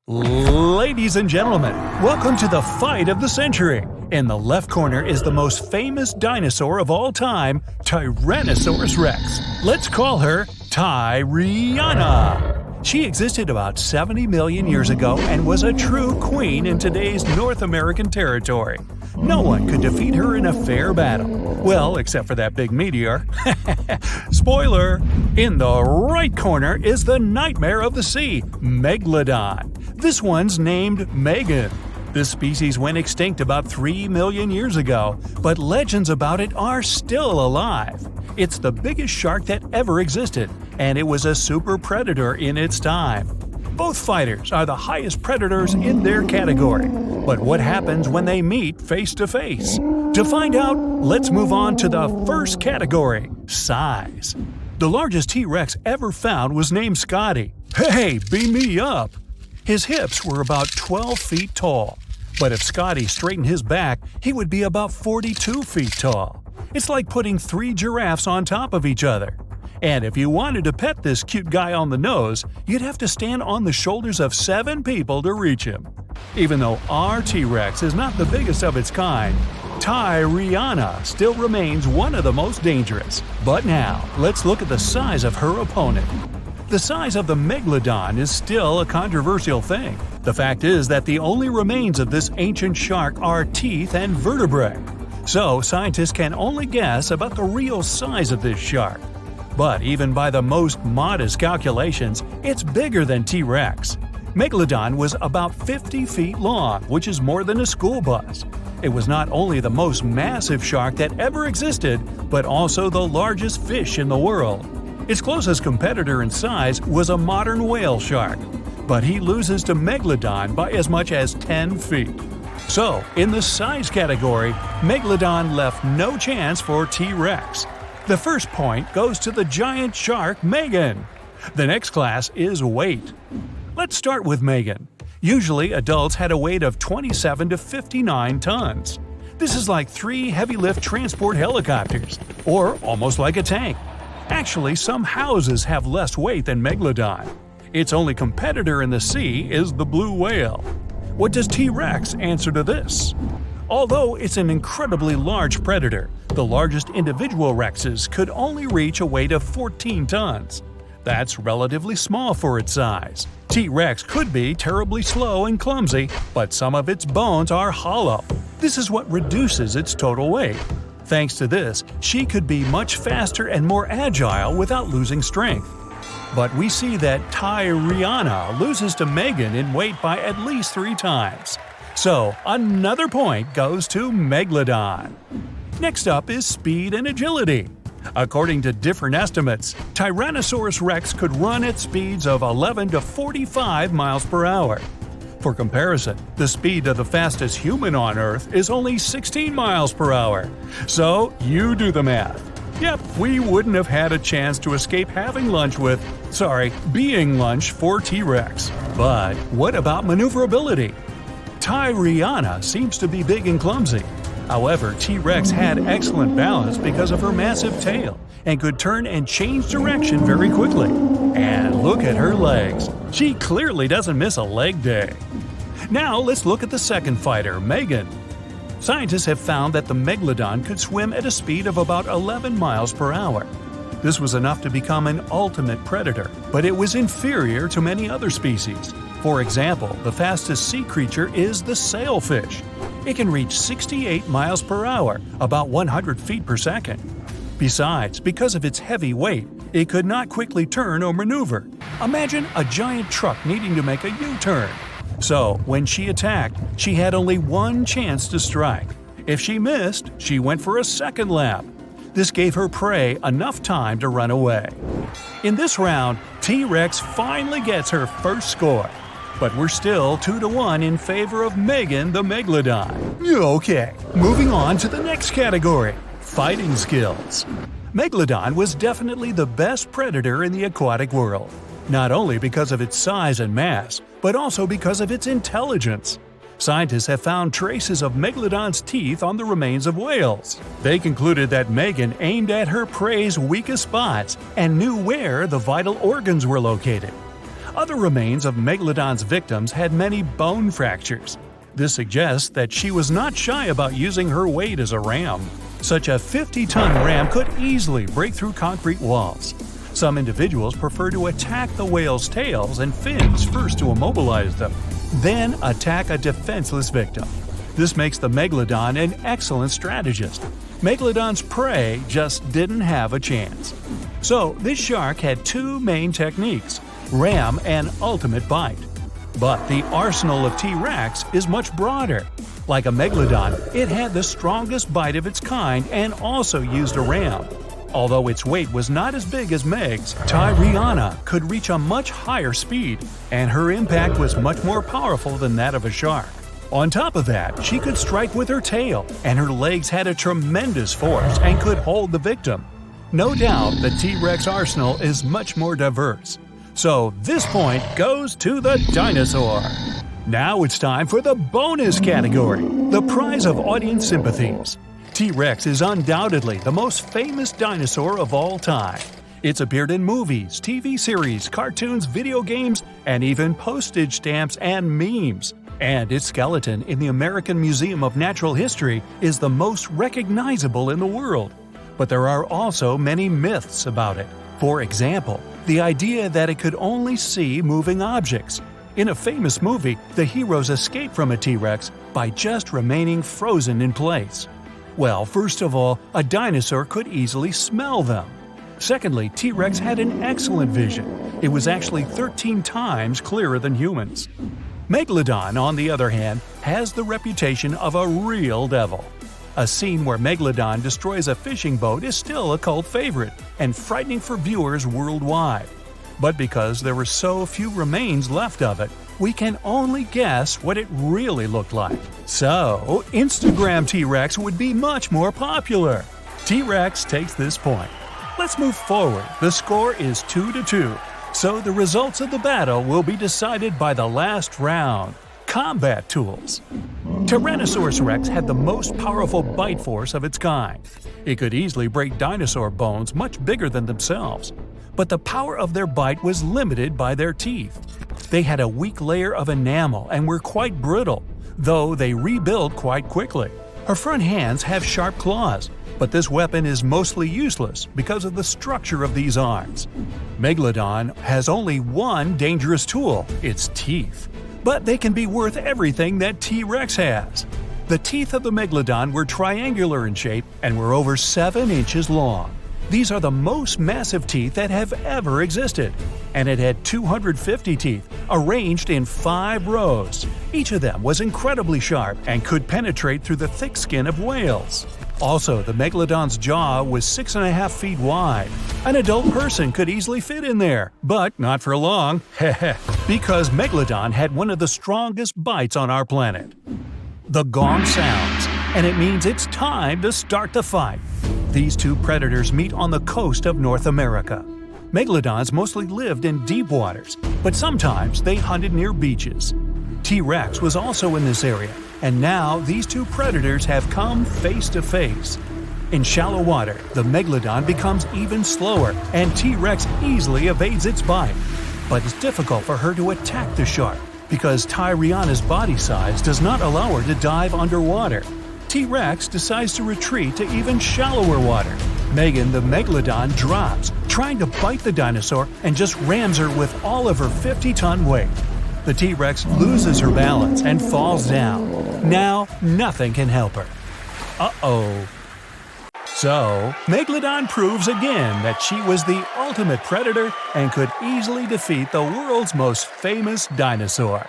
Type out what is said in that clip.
Ladies and gentlemen, welcome to the fight of the century. In the left corner is the most famous dinosaur of all time, Tyrannosaurus Rex. Let's call her Tyranna. She existed about 70 million years ago and was a true queen in today's North American territory. No one could defeat her in a fair battle. Well, except for that big meteor. Spoiler! In the right corner is the nightmare of the sea, Megalodon. This one's named Megan. This species went extinct about 3 million years ago, but legends about it are still alive. It's the biggest shark that ever existed, and it was a super predator in its time. Both fighters are the highest predators in their category. But what happens when they meet face to face? To find out, let's move on to the first category, size. The largest T.rex ever found was named Scotty. Hey, beam me up! His hips were about 12 feet tall. But if Scotty straightened his back, he would be about 42 feet tall. It's like putting 3 giraffes on top of each other. And if you wanted to pet this cute guy on the nose, you'd have to stand on the shoulders of 7 people to reach him. Even though our T-Rex is not the biggest of its kind, Tyranna still remains one of the most dangerous. But now, let's look at the size of her opponent. The size of the Megalodon is still a controversial thing. The fact is that the only remains of this ancient shark are teeth and vertebrae. So scientists can only guess about the real size of this shark. But even by the most modest calculations, it's bigger than T-Rex. Megalodon was about 50 feet long, which is more than a school bus. It was not only the most massive shark that ever existed, but also the largest fish in the world. Its closest competitor in size was a modern whale shark, but he loses to Megalodon by as much as 10 feet. So, in the size category, Megalodon left no chance for T-Rex. The first point goes to the giant shark Megan. The next class is weight. Let's start with Megan. Usually, adults had a weight of 27 to 59 tons. This is like 3 heavy-lift transport helicopters, or almost like a tank. Actually, some houses have less weight than Megalodon. Its only competitor in the sea is the blue whale. What does T-Rex answer to this? Although it's an incredibly large predator, the largest individual Rexes could only reach a weight of 14 tons. That's relatively small for its size. T-Rex could be terribly slow and clumsy, but some of its bones are hollow. This is what reduces its total weight. Thanks to this, she could be much faster and more agile without losing strength. But we see that Tyranna loses to Megan in weight by at least 3 times. So, another point goes to Megalodon. Next up is speed and agility. According to different estimates, Tyrannosaurus Rex could run at speeds of 11 to 45 miles per hour. For comparison, the speed of the fastest human on Earth is only 16 miles per hour. So, you do the math. Yep, we wouldn't have had a chance to escape having lunch with, being lunch for T-Rex. But what about maneuverability? Tyranna seems to be big and clumsy. However, T-Rex had excellent balance because of her massive tail and could turn and change direction very quickly. And look at her legs. She clearly doesn't miss a leg day. Now let's look at the second fighter, Megan. Scientists have found that the Megalodon could swim at a speed of about 11 miles per hour. This was enough to become an ultimate predator, but it was inferior to many other species. For example, the fastest sea creature is the sailfish. It can reach 68 miles per hour, about 100 feet per second. Besides, because of its heavy weight, it could not quickly turn or maneuver. Imagine a giant truck needing to make a U-turn. So, when she attacked, she had only one chance to strike. If she missed, she went for a second lap. This gave her prey enough time to run away. In this round, T-Rex finally gets her first score. But we're still 2-1 in favor of Megan the Megalodon. Okay, moving on to the next category, fighting skills. Megalodon was definitely the best predator in the aquatic world, not only because of its size and mass, but also because of its intelligence. Scientists have found traces of Megalodon's teeth on the remains of whales. They concluded that Megan aimed at her prey's weakest spots and knew where the vital organs were located. Other remains of Megalodon's victims had many bone fractures. This suggests that she was not shy about using her weight as a ram. Such a 50-ton ram could easily break through concrete walls. Some individuals prefer to attack the whale's tails and fins first to immobilize them, then attack a defenseless victim. This makes the Megalodon an excellent strategist. Megalodon's prey just didn't have a chance. So, this shark had two main techniques: ram and ultimate bite. But the arsenal of T.rex is much broader. Like a Megalodon, it had the strongest bite of its kind and also used a ram. Although its weight was not as big as Meg's, Tyrannosaurus could reach a much higher speed, and her impact was much more powerful than that of a shark. On top of that, she could strike with her tail, and her legs had a tremendous force and could hold the victim. No doubt the T.rex arsenal is much more diverse. So this point goes to the dinosaur. Now it's time for the bonus category, the prize of audience sympathies. T.rex is undoubtedly the most famous dinosaur of all time. It's appeared in movies, TV series, cartoons, video games, and even postage stamps and memes. And its skeleton in the American Museum of Natural History is the most recognizable in the world. But there are also many myths about it. For example, the idea that it could only see moving objects. In a famous movie, the heroes escape from a T.rex by just remaining frozen in place. Well, first of all, a dinosaur could easily smell them. Secondly, T.rex had an excellent vision. It was actually 13 times clearer than humans. Megalodon, on the other hand, has the reputation of a real devil. A scene where Megalodon destroys a fishing boat is still a cult favorite and frightening for viewers worldwide. But because there were so few remains left of it, we can only guess what it really looked like. So, Instagram T.rex would be much more popular. T.rex takes this point. Let's move forward. The score is 2-2. So the results of the battle will be decided by the last round. Combat tools. Tyrannosaurus Rex had the most powerful bite force of its kind. It could easily break dinosaur bones much bigger than themselves. But the power of their bite was limited by their teeth. They had a weak layer of enamel and were quite brittle, though they rebuild quite quickly. Her front hands have sharp claws, but this weapon is mostly useless because of the structure of these arms. Megalodon has only one dangerous tool, its teeth. But they can be worth everything that T.rex has. The teeth of the Megalodon were triangular in shape and were over 7 inches long. These are the most massive teeth that have ever existed, and it had 250 teeth, arranged in 5 rows. Each of them was incredibly sharp and could penetrate through the thick skin of whales. Also, the Megalodon's jaw was 6.5 feet wide. An adult person could easily fit in there, but not for long, because Megalodon had one of the strongest bites on our planet. The gong sounds, and it means it's time to start the fight. These two predators meet on the coast of North America. Megalodons mostly lived in deep waters, but sometimes they hunted near beaches. T.rex was also in this area, and now these two predators have come face to face. In shallow water, the Megalodon becomes even slower, and T.rex easily evades its bite. But it's difficult for her to attack the shark, because Tyrannosaurus' body size does not allow her to dive underwater. T.rex decides to retreat to even shallower water. Megan the Megalodon drops, trying to bite the dinosaur, and just rams her with all of her 50-ton weight. The T.rex loses her balance and falls down. Now, nothing can help her. Uh-oh. So, Megalodon proves again that she was the ultimate predator and could easily defeat the world's most famous dinosaur.